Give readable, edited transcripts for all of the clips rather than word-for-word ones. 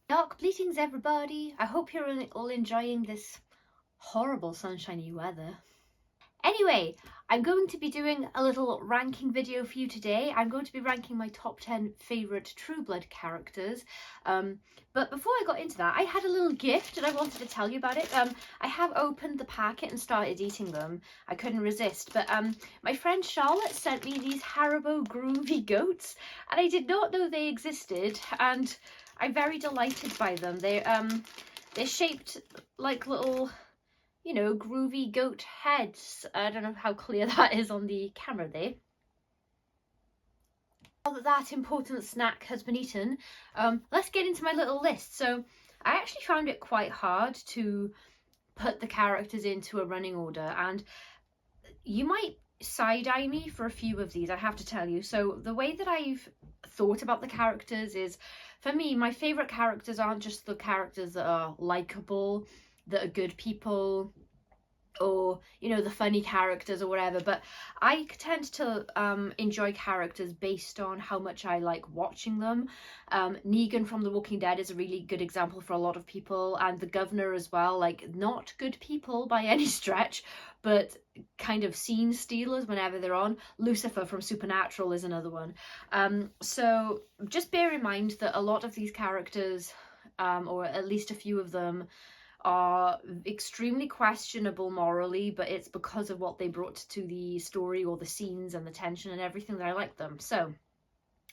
Dark bleatings, everybody. I hope you're all enjoying this horrible sunshiny weather. Anyway, I'm going to be doing a little ranking video for you today. I'm going to be ranking my top 10 favourite True Blood characters. But before I got into that, I had a little gift and I wanted to tell you about it. I have opened the packet and started eating them. I couldn't resist. But my friend Charlotte sent me these Haribo groovy goats and I did not know they existed, and I'm very delighted by them. They're shaped like little, you know, groovy goat heads. I don't know how clear that is on the camera there. Now that that important snack has been eaten, let's get into my little list. So I actually found it quite hard to put the characters into a running order, and you might side-eye me for a few of these, I have to tell you. So the way that I've thought about the characters is, for me, my favourite characters aren't just the characters that are likeable, that are good people, or, you know, the funny characters or whatever, but I tend to enjoy characters based on how much I like watching them. Negan from The Walking Dead is a really good example for a lot of people, and the governor as well. Like, not good people by any stretch, but kind of scene stealers whenever they're on. Lucifer from Supernatural is another one. So just bear in mind that a lot of these characters, or at least a few of them, are extremely questionable morally, but it's because of what they brought to the story, or the scenes and the tension and everything, that I like them. So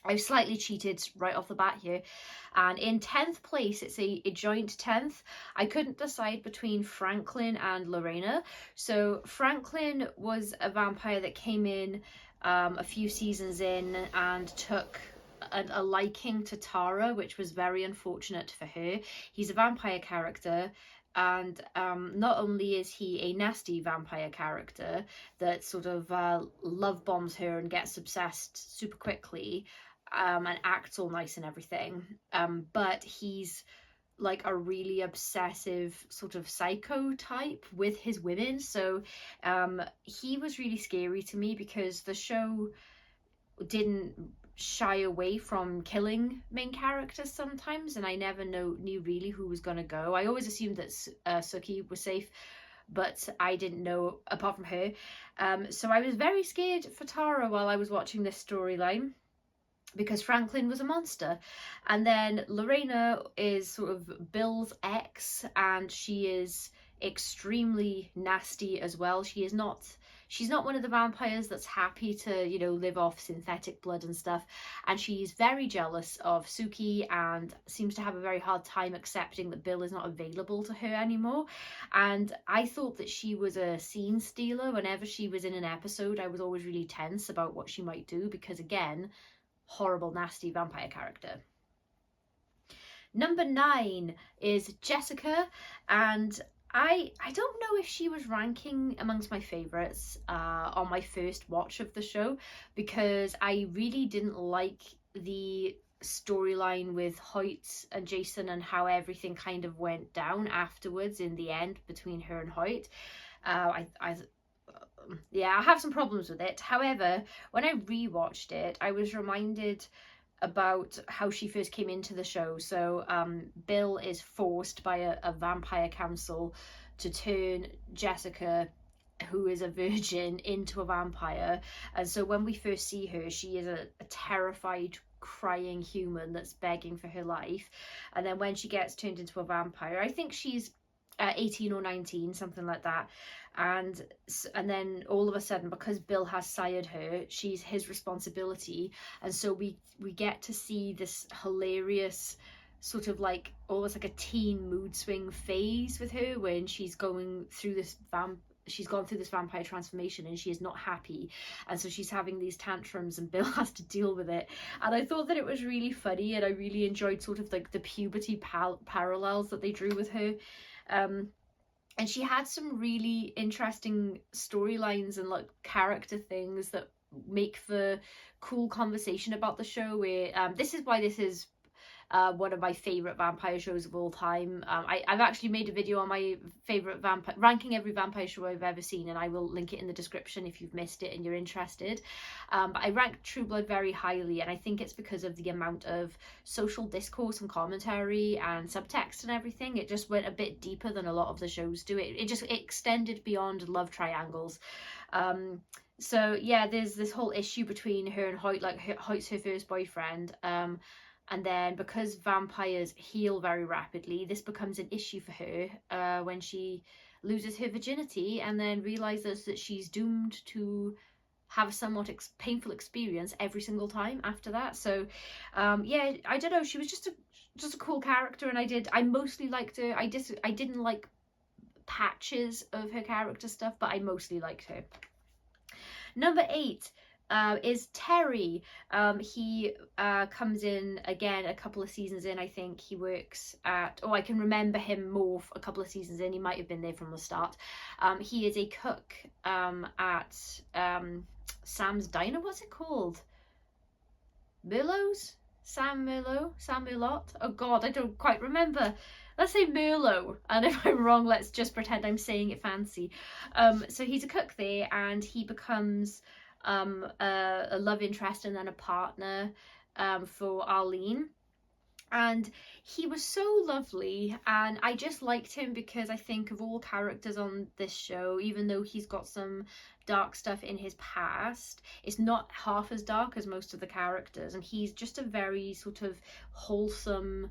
I've slightly cheated right off the bat here, and in 10th place, it's a joint 10th. I couldn't decide between Franklin and Lorena. So Franklin was a vampire that came in a few seasons in and took a liking to Tara, which was very unfortunate for her. He's a vampire character, and not only is he a nasty vampire character that sort of love bombs her and gets obsessed super quickly, and acts all nice and everything, but he's like a really obsessive sort of psycho type with his women. So he was really scary to me because the show didn't shy away from killing main characters sometimes, and I never knew really who was going to go. I always assumed that Suki was safe, but I didn't know apart from her. So I was very scared for Tara while I was watching this storyline, because Franklin was a monster. And then Lorena is sort of Bill's ex, and she is extremely nasty as well. She's not one of the vampires that's happy to, you know, live off synthetic blood and stuff. And she's very jealous of Suki and seems to have a very hard time accepting that Bill is not available to her anymore. And I thought that she was a scene stealer. Whenever she was in an episode, I was always really tense about what she might do, because again, horrible, nasty vampire character. Number 9 is Jessica, and I don't know if she was ranking amongst my favourites on my first watch of the show, because I really didn't like the storyline with Hoyt and Jason and how everything kind of went down afterwards in the end between her and Hoyt. Yeah, I have some problems with it. However, when I rewatched it, I was reminded about how she first came into the show. So Bill is forced by a vampire council to turn Jessica, who is a virgin, into a vampire. And so when we first see her, she is a terrified, crying human that's begging for her life. And then when she gets turned into a vampire, I think she's 18 or 19, something like that, and then all of a sudden, because Bill has sired her, she's his responsibility. And so we get to see this hilarious sort of like almost like a teen mood swing phase with her when she's going through this she's gone through this vampire transformation and she is not happy, and so she's having these tantrums and Bill has to deal with it. And I thought that it was really funny, and I really enjoyed sort of like the puberty parallels that they drew with her. And she had some really interesting storylines and like character things that make for cool conversation about the show, where this is why this is one of my favourite vampire shows of all time. I've actually made a video on my favourite vampire, ranking every vampire show I've ever seen, and I will link it in the description if you've missed it and you're interested. But I rank True Blood very highly, and I think it's because of the amount of social discourse and commentary and subtext and everything. It just went a bit deeper than a lot of the shows do. It extended beyond love triangles. So yeah, there's this whole issue between her and Hoyt, like Hoyt's her first boyfriend. And then because vampires heal very rapidly, this becomes an issue for her when she loses her virginity and then realizes that she's doomed to have a somewhat painful experience every single time after that. So yeah, I don't know, she was just a cool character, and I mostly liked her. I didn't like patches of her character stuff, but I mostly liked her. Number 8 is Terry. He comes in again a couple of seasons in. I think he works at, I can remember him more a couple of seasons in. He might have been there from the start. He is a cook at Sam's Diner. What's it called? Merlot's? Sam Merlot? Oh god, I don't quite remember. Let's say Merlot, and if I'm wrong, let's just pretend I'm saying it fancy. So he's a cook there, and he becomes a love interest and then a partner for Arlene. And he was so lovely, and I just liked him because I think of all characters on this show, even though he's got some dark stuff in his past, it's not half as dark as most of the characters, and he's just a very sort of wholesome,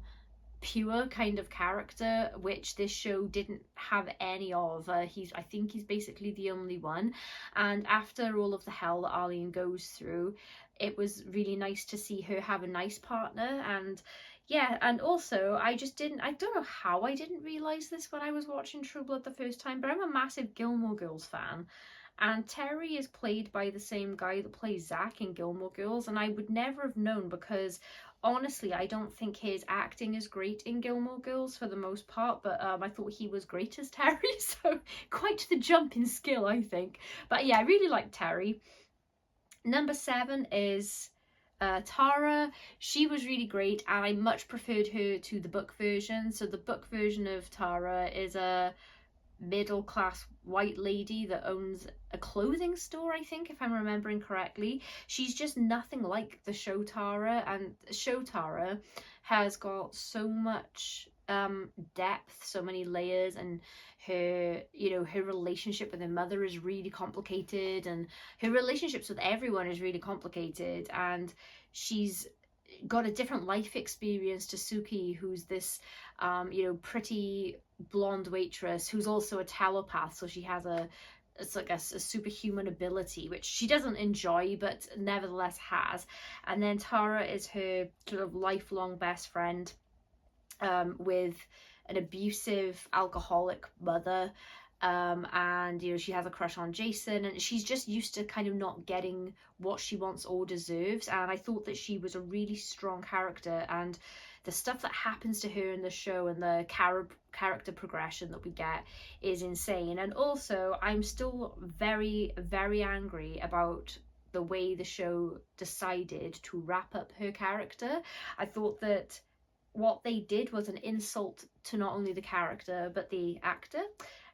pure kind of character, which this show didn't have any of. I think he's basically the only one, and after all of the hell that Arlene goes through, it was really nice to see her have a nice partner. And yeah, and also I don't know how I didn't realise this when I was watching True Blood the first time, but I'm a massive Gilmore Girls fan. And Terry is played by the same guy that plays Zach in Gilmore Girls, and I would never have known because honestly I don't think his acting is great in Gilmore Girls for the most part, but I thought he was great as Terry, so quite the jump in skill, I think. But yeah, I really like Terry. Number 7 is Tara. She was really great, and I much preferred her to the book version. So the book version of Tara is a middle-class white lady that owns a clothing store, I think, if I'm remembering correctly. She's just nothing like the show Tara, and show Tara has got so much depth, so many layers, and her relationship with her mother is really complicated, and her relationships with everyone is really complicated, and she's got a different life experience to Suki, who's this pretty blonde waitress who's also a telepath, so she has it's like a superhuman ability which she doesn't enjoy but nevertheless has. And then Tara is her sort of lifelong best friend with an abusive alcoholic mother, and she has a crush on Jason, and she's just used to kind of not getting what she wants or deserves. And I thought that she was a really strong character, and the stuff that happens to her in the show and the character progression that we get is insane. And also I'm still very, very angry about the way the show decided to wrap up her character. I thought that what they did was an insult to not only the character but the actor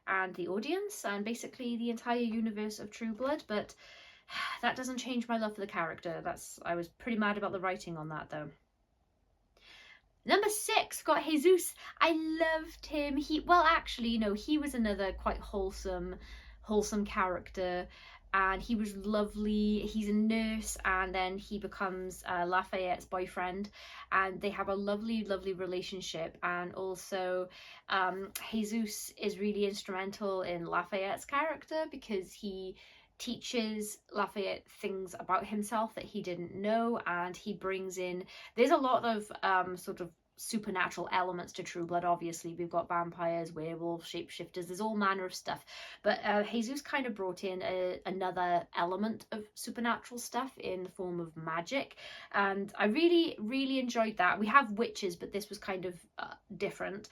and the audience and basically the entire universe of True Blood. But that doesn't change my love for the character. I was pretty mad about the writing on that though. Number 6 got Jesus. I loved him. He was another quite wholesome character, and he was lovely. He's a nurse, and then he becomes Lafayette's boyfriend, and they have a lovely relationship. And also Jesus is really instrumental in Lafayette's character because he teaches Lafayette things about himself that he didn't know, and he brings in, there's a lot of sort of supernatural elements to True Blood. Obviously we've got vampires, werewolves, shapeshifters, there's all manner of stuff, but Jesus kind of brought in another element of supernatural stuff in the form of magic, and I really enjoyed that. We have witches, but this was kind of different.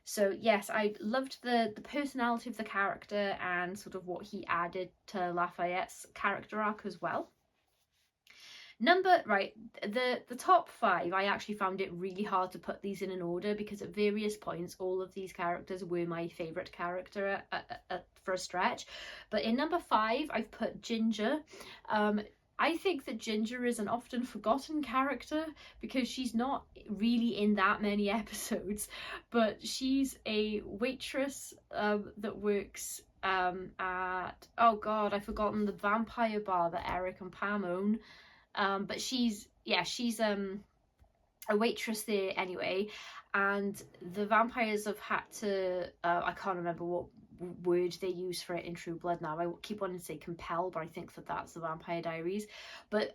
So yes, I loved the personality of the character and sort of what he added to Lafayette's character arc as well. The top 5, I actually found it really hard to put these in an order because at various points all of these characters were my favourite character for a stretch. But in number 5 I've put Ginger. I think that Ginger is an often forgotten character because she's not really in that many episodes, but she's a waitress that works at, oh god, I've forgotten the vampire bar that Eric and Pam own. But she's a waitress there anyway, and the vampires have had to I can't remember what word they use for it in True Blood now. I keep wanting to say compel, but I think that that's the Vampire Diaries. But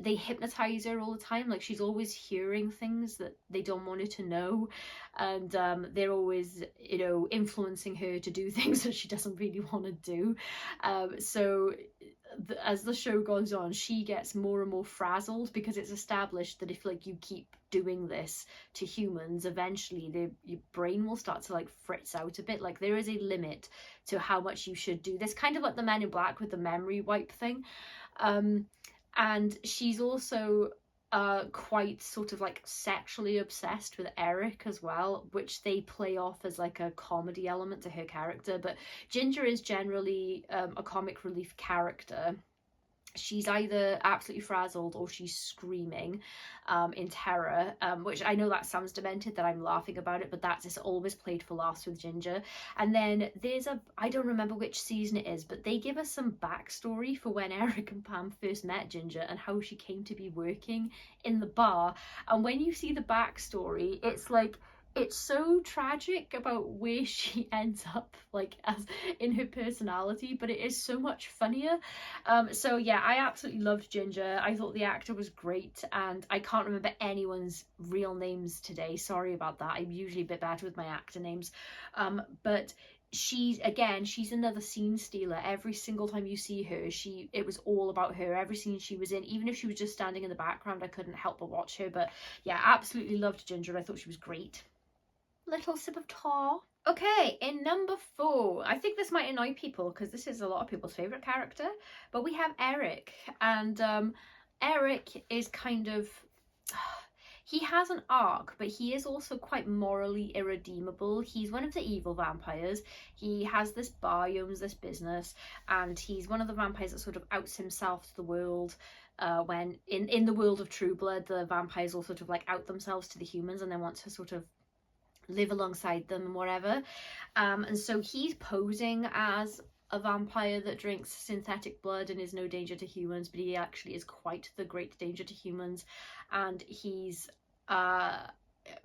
they hypnotize her all the time. Like, she's always hearing things that they don't want her to know, and they're always, you know, influencing her to do things that she doesn't really want to do. So as the show goes on, she gets more and more frazzled because it's established that if like you keep doing this to humans, eventually your brain will start to like fritz out a bit. Like, there is a limit to how much you should do this, kind of like the Men in Black with the memory wipe thing. And she's also quite sort of like sexually obsessed with Eric as well, which they play off as like a comedy element to her character. But Ginger is generally a comic relief character. She's either absolutely frazzled or she's screaming in terror, which I know that sounds demented that I'm laughing about it, but that's just always played for laughs with Ginger. And then there's I don't remember which season it is, but they give us some backstory for when Eric and Pam first met Ginger and how she came to be working in the bar. And when you see the backstory, it's like, it's so tragic about where she ends up, like, as in her personality, but it is so much funnier. So yeah, I absolutely loved Ginger. I thought the actor was great, and I can't remember anyone's real names today. Sorry about that. I'm usually a bit bad with my actor names. But she's another scene stealer. Every single time you see her, it was all about her. Every scene she was in, even if she was just standing in the background, I couldn't help but watch her. But yeah, absolutely loved Ginger. I thought she was great. Little sip of tar. Okay, in number 4, I think this might annoy people because this is a lot of people's favourite character, but we have Eric. And Eric is kind of, he has an arc, but he is also quite morally irredeemable. He's one of the evil vampires. He has this bar, he owns this business, and he's one of the vampires that sort of outs himself to the world. When in the world of True Blood, the vampires all sort of like out themselves to the humans and they want to sort of live alongside them and whatever. And so he's posing as a vampire that drinks synthetic blood and is no danger to humans, but he actually is quite the great danger to humans. And he's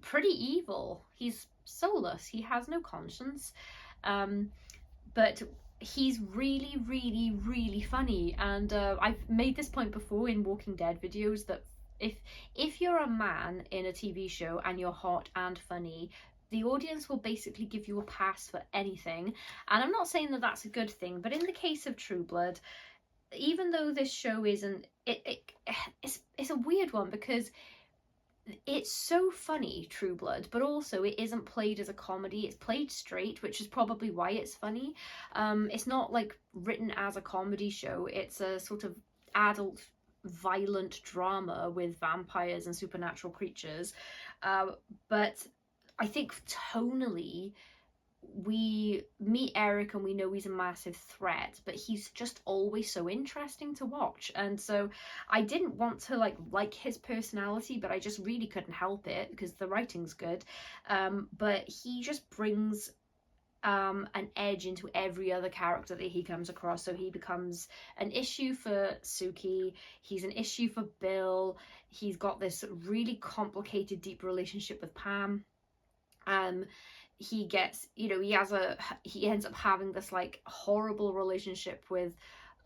pretty evil. He's soulless. He has no conscience. But he's really, really, really funny. And I've made this point before in Walking Dead videos that if you're a man in a TV show and you're hot and funny, the audience will basically give you a pass for anything. And I'm not saying that that's a good thing, but in the case of True Blood, even though this show isn't, it's a weird one because it's so funny, True Blood, but also it isn't played as a comedy. It's played straight, which is probably why it's funny. It's not like written as a comedy show. It's a sort of adult violent drama with vampires and supernatural creatures. But I think tonally, we meet Eric and we know he's a massive threat, but he's just always so interesting to watch. And so I didn't want to like his personality, but I just really couldn't help it because the writing's good. But he just brings an edge into every other character that he comes across. So he becomes an issue for Suki, he's an issue for Bill, he's got this really complicated, deep relationship with Pam. He gets, you know, he ends up having this like horrible relationship with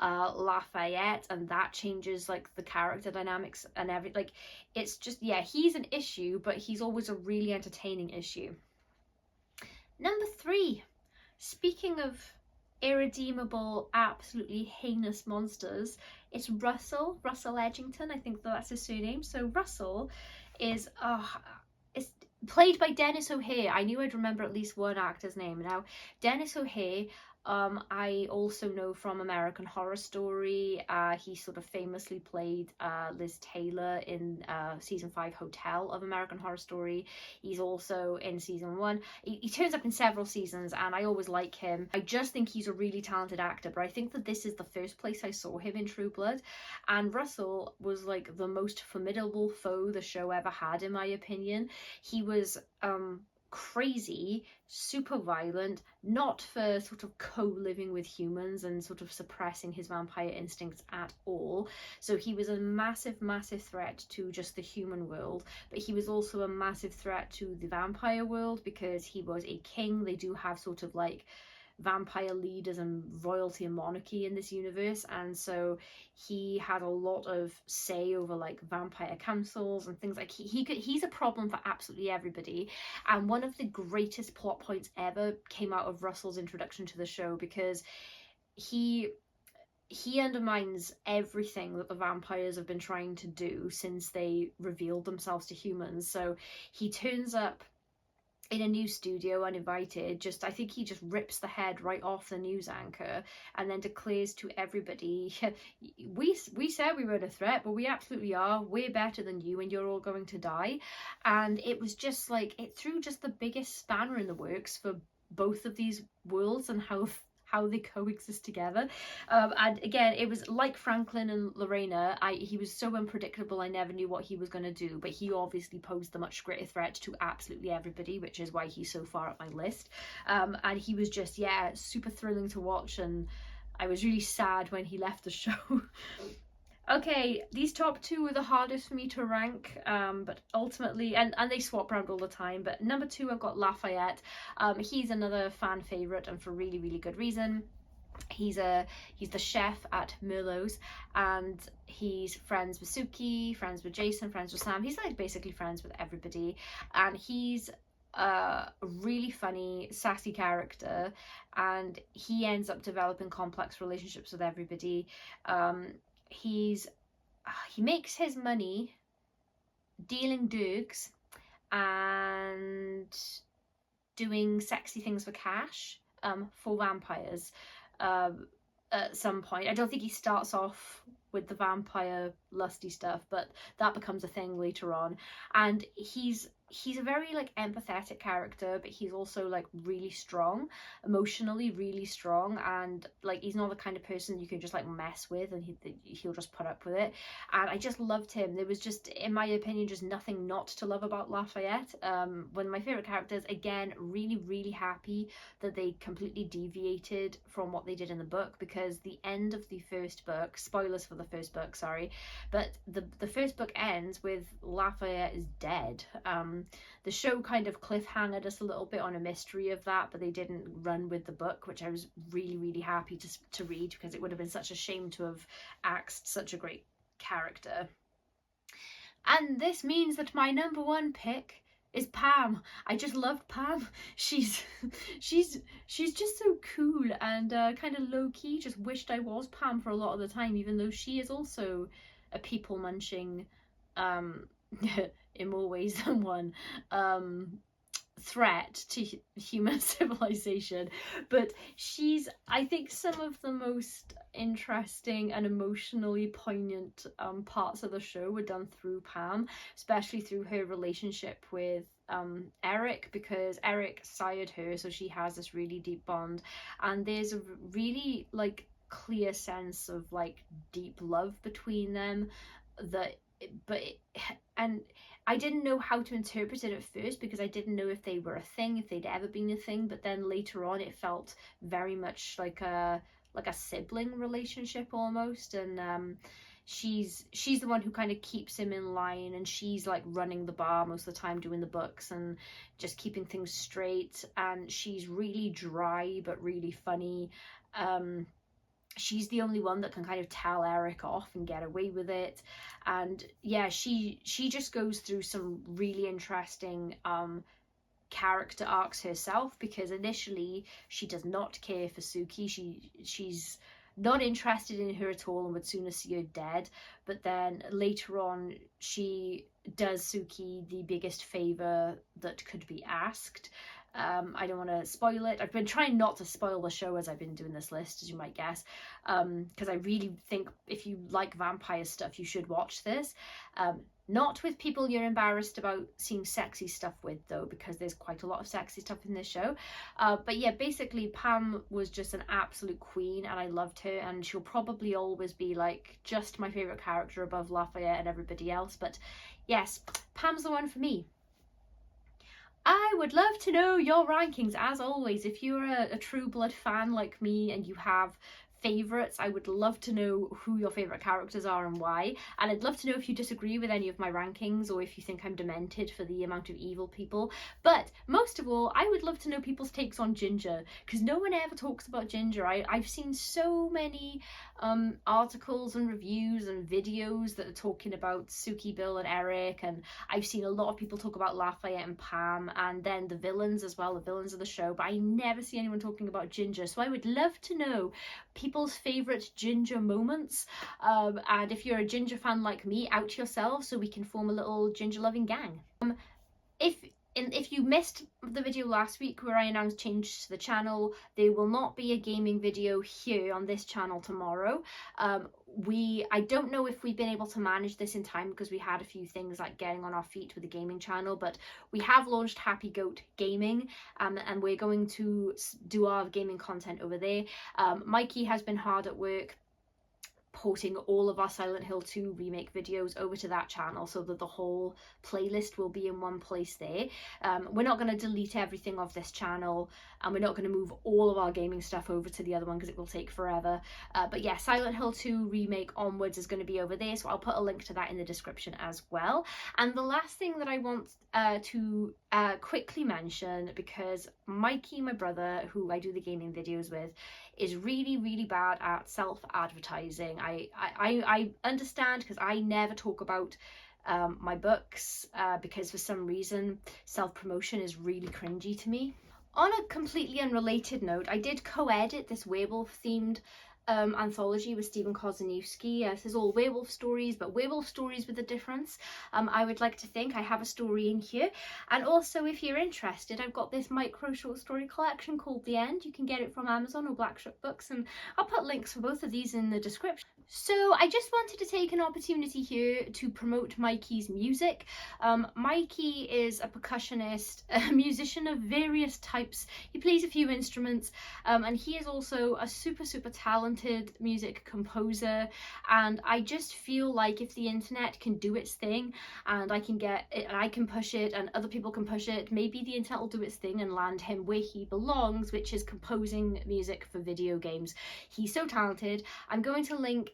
Lafayette, and that changes like the character dynamics and everything. Like, it's just, yeah, he's an issue, but he's always a really entertaining issue. Number 3, speaking of irredeemable, absolutely heinous monsters, it's Russell Edgington. I think that's his surname. So Russell is it's played by Dennis O'Hare. I knew I'd remember at least one actor's name now. Dennis O'Hare, I also know from American Horror Story, he sort of famously played Liz Taylor in season 5 Hotel of American Horror Story. He's also in season 1. He turns up in several seasons, and I always like him. I just think he's a really talented actor, but I think that this is the first place I saw him in True Blood, and Russell was like the most formidable foe the show ever had, in my opinion. He was crazy, super violent, not for sort of co-living with humans and sort of suppressing his vampire instincts at all. So he was a massive, massive threat to just the human world, but he was also a massive threat to the vampire world because he was a king. They do have sort of like vampire leaders and royalty and monarchy in this universe, and so he had a lot of say over like vampire councils and things. Like he's a problem for absolutely everybody, and one of the greatest plot points ever came out of Russell's introduction to the show, because he undermines everything that the vampires have been trying to do since they revealed themselves to humans. So he turns up in a new studio uninvited. I think he just rips the head right off the news anchor and then declares to everybody, we said we weren't a threat, but we absolutely are. We're better than you, and you're all going to die. And it was just like, it threw just the biggest spanner in the works for both of these worlds and how they coexist together. And again, it was like Franklin and Lorena. He was so unpredictable, I never knew what he was going to do, but he obviously posed a much greater threat to absolutely everybody, which is why he's so far up my list. And he was just, yeah, super thrilling to watch, and I was really sad when he left the show. Okay, these top 2 were the hardest for me to rank, but ultimately, and they swap around all the time, but number 2 I've got Lafayette. He's another fan favourite, and for really, really good reason. He's the chef at Merlot's, and he's friends with Suki, friends with Jason, friends with Sam. He's like basically friends with everybody, and he's a really funny, sassy character, and he ends up developing complex relationships with everybody. He makes his money dealing drugs and doing sexy things for cash for vampires at some point. I don't think he starts off with the vampire lusty stuff, but that becomes a thing later on. And he's a very like empathetic character, but he's also like really strong, emotionally really strong, and like he's not the kind of person you can just like mess with and he'll just put up with it. And I just loved him. There was just, in my opinion, just nothing not to love about Lafayette. One of my favorite characters. Again, really, really happy that they completely deviated from what they did in the book, because the end of the first book, spoilers for the first book, sorry, but the first book ends with Lafayette is dead. The show kind of cliffhangered us a little bit on a mystery of that, but they didn't run with the book, which I was really, really happy to read, because it would have been such a shame to have axed such a great character. And this means that my number 1 pick is Pam. I just loved Pam. She's just so cool and kind of low-key. Just wished I was Pam for a lot of the time, even though she is also a people munching in more ways than one threat to human civilization. But she's, I think, some of the most interesting and emotionally poignant parts of the show were done through Pam, especially through her relationship with Eric, because Eric sired her, so she has this really deep bond, and there's a really like clear sense of like deep love between them and I didn't know how to interpret it at first, because I didn't know if they were a thing, if they'd ever been a thing, but then later on it felt very much like a sibling relationship almost. And she's the one who kind of keeps him in line, and she's like running the bar most of the time, doing the books and just keeping things straight, and she's really dry but really funny. She's the only one that can kind of tell Eric off and get away with it. And yeah, she just goes through some really interesting character arcs herself, because initially she does not care for Suki. She's not interested in her at all and would sooner see her dead. But then later on, she does Suki the biggest favor that could be asked. I don't want to spoil it. I've been trying not to spoil the show as I've been doing this list, as you might guess, because I really think if you like vampire stuff, you should watch this. Not with people you're embarrassed about seeing sexy stuff with, though, because there's quite a lot of sexy stuff in this show. But yeah, basically Pam was just an absolute queen, and I loved her, and she'll probably always be like just my favourite character above Lafayette and everybody else. But yes, Pam's the one for me. I would love to know your rankings, as always. If you're a True Blood fan like me and you have favourites, I would love to know who your favourite characters are and why. And I'd love to know if you disagree with any of my rankings, or if you think I'm demented for the amount of evil people. But most of all, I would love to know people's takes on Ginger, because no one ever talks about Ginger. I've seen so many articles and reviews and videos that are talking about Suki, Bill and Eric, and I've seen a lot of people talk about Lafayette and Pam, and then the villains as well, the villains of the show, but I never see anyone talking about Ginger. So I would love to know people's favourite Ginger moments, and if you're a Ginger fan like me, out yourself so we can form a little Ginger loving gang. If you missed the video last week where I announced changes to the channel, there will not be a gaming video here on this channel tomorrow. I don't know if we've been able to manage this in time, because we had a few things like getting on our feet with the gaming channel, but we have launched Happy Goat Gaming, and we're going to do our gaming content over there. Mikey has been hard at work porting all of our Silent Hill 2 remake videos over to that channel so that the whole playlist will be in one place there. We're not going to delete everything off this channel, and we're not going to move all of our gaming stuff over to the other one because it will take forever. But yeah, Silent Hill 2 remake onwards is going to be over there, so I'll put a link to that in the description as well. And the last thing that I want to quickly mention, because Mikey, my brother, who I do the gaming videos with, is really bad at self-advertising. I understand, because I never talk about my books because for some reason self-promotion is really cringy to me. On a completely unrelated note, I did co-edit this werewolf themed anthology with Stephen Kozaniewski. This is all werewolf stories, but werewolf stories with a difference. I would like to think I have a story in here. And also, if you're interested, I've got this micro short story collection called The End. You can get it from Amazon or Black Shuck Books, and I'll put links for both of these in the description. So I just wanted to take an opportunity here to promote Mikey's music. Mikey is a percussionist, a musician of various types. He plays a few instruments, and he is also a super talented music composer. And I just feel like if the internet can do its thing, and I can get it, and I can push it, and other people can push it, maybe the internet will do its thing and land him where he belongs, which is composing music for video games. He's so talented. I'm going to link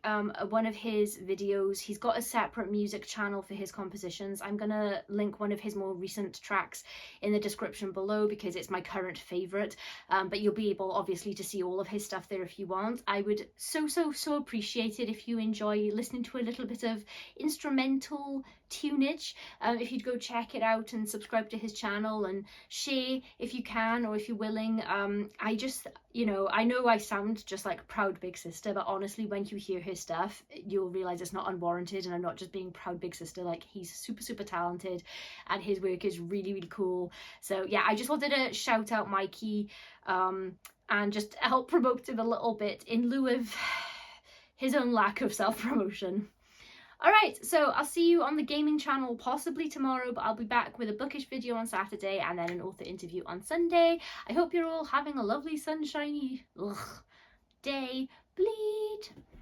one of his videos. He's got a separate music channel for his compositions. I'm gonna link one of his more recent tracks in the description below because it's my current favorite, but you'll be able obviously to see all of his stuff there if you want. I would so appreciate it if you enjoy listening to a little bit of instrumental tunage, if you'd go check it out and subscribe to his channel and share if you can, or if you're willing. I just, you know I sound just like proud big sister, but honestly, when you hear his stuff, you'll realize it's not unwarranted, and I'm not just being proud big sister. Like, he's super talented, and his work is really cool. So yeah, I just wanted to shout out Mikey, and just help promote him a little bit in lieu of his own lack of self-promotion. Alright, so I'll see you on the gaming channel possibly tomorrow, but I'll be back with a bookish video on Saturday and then an author interview on Sunday. I hope you're all having a lovely sunshiny day. Bleed!